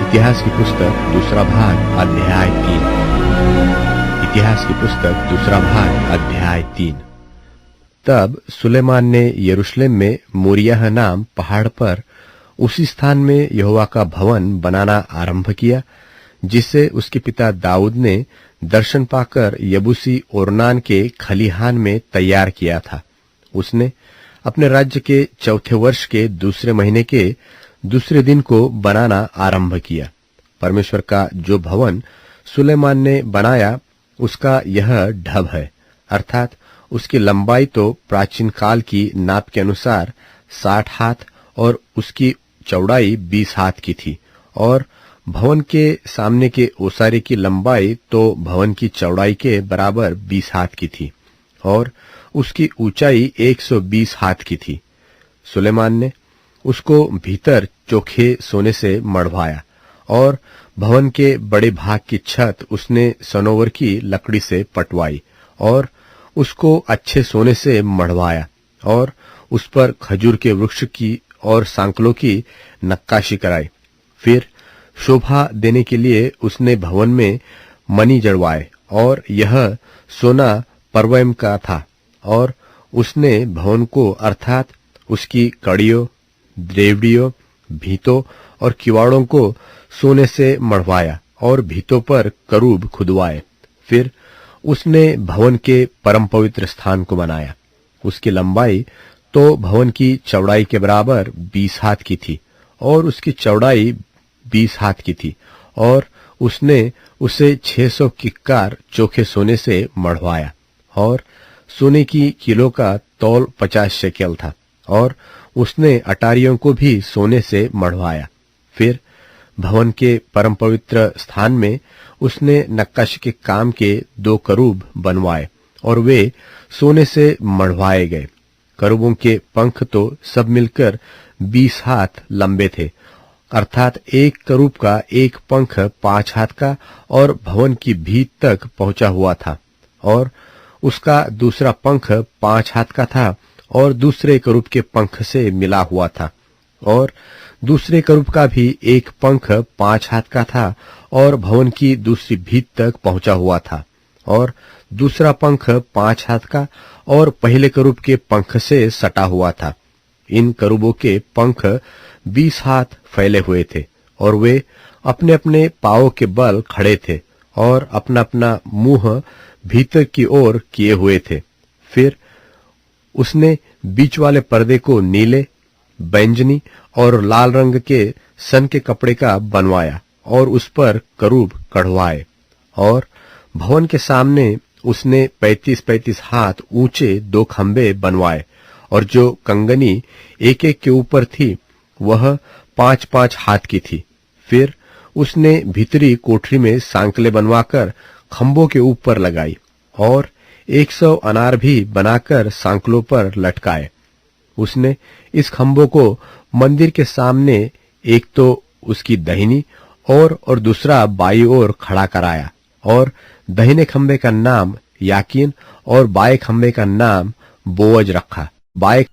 इतिहास की पुस्तक दूसरा भाग अध्याय 3। इतिहास की पुस्तक दूसरा भाग अध्याय 3। तब सुलेमान ने यरूशलेम में मोरियह नाम पहाड़ पर उसी स्थान में यहोवा का भवन बनाना आरंभ किया, जिसे उसके पिता दाऊद ने दर्शन पाकर यबूसी ओरनान के खलिहान में तैयार किया था। उसने अपने राज्य के चौथे वर्ष के दूसरे महीने के दूसरे दिन को बनाना आरंभ किया। परमेश्वर का जो भवन सुलेमान ने बनाया उसका यह ढब है, अर्थात उसकी लंबाई तो प्राचीन काल की नाप के अनुसार 60 हाथ और उसकी चौड़ाई 20 हाथ की थी, और भवन के सामने के ओसारे की लंबाई तो भवन की चौड़ाई के बराबर 20 हाथ की थी, और उसकी ऊंचाई 120 हाथ की थी। सुलेमान ने उसको भीतर चोखे सोने से मढ़वाया, और भवन के बड़े भाग की छत उसने सनोवर की लकड़ी से पटवाई और उसको अच्छे सोने से मढ़वाया, और उस पर खजूर के वृक्ष की और सांकलों की नक्काशी कराई। फिर शोभा देने के लिए उसने भवन में मणि जड़वाए, और यह सोना परवैम का था। और उसने भवन को अर्थात उसकी कड़ियों, देवड़ियों, भीतों और किवाड़ों को सोने से मढ़वाया और भीतों पर करूब खुदवाए। फिर उसने भवन के परम पवित्र स्थान को बनाया। उसकी लंबाई तो भवन की चौड़ाई के बराबर 20 हाथ की थी, और उसकी चौड़ाई 20 हाथ की थी, और उसने उसे 600 किक्कार चोखे सोने से मढ़वाया, और सोने की किलो का तौल 50 शेकेल था, और उसने अटारियों को भी सोने से मढ़वाया। फिर भवन के परम पवित्र स्थान में उसने नक्काशी के काम के 2 करूब बनवाए, और वे सोने से मढ़वाए गए। करूबों के पंख तो सब मिलकर 20 हाथ लंबे थे, अर्थात एक करूब का एक पंख 5 हाथ का और भवन की भीत तक पहुंचा हुआ था, और उसका दूसरा पंख 5 हाथ का था और दूसरे करूब के पंख से मिला हुआ था, और दूसरे करूब का भी एक पंख 5 हाथ का था और भवन की दूसरी भीत तक पहुंचा हुआ था, और दूसरा पंख 5 हाथ का और पहले करूब के पंख से सटा हुआ था। इन करूबों के पंख 20 हाथ फैले हुए थे, और वे अपने अपने पांवों के बल खड़े थे और अपना अपना मुंह भीतर की ओर किए हुए थे। फिर उसने बीच वाले पर्दे को नीले, बैंजनी और लाल रंग के सन के कपड़े का बनवाया और उस पर करूब कढ़वाए, और भवन के सामने उसने 35-35 हाथ ऊंचे 2 खंबे बनवाए, और जो कंगनी एक एक के ऊपर थी वह 5-5 हाथ की थी। फिर उसने भीतरी कोठरी में सांकले बनवाकर खंभों के ऊपर लगाई, और 100 अनार भी बनाकर सांकलों पर लटकाए। उसने इस खंभों को मंदिर के सामने एक तो उसकी दाहिनी और दूसरा बाई ओर खड़ा कराया, और दाहिने खंभे का नाम याकीन और बाएं खंभे का नाम बोअज रखा। बाएं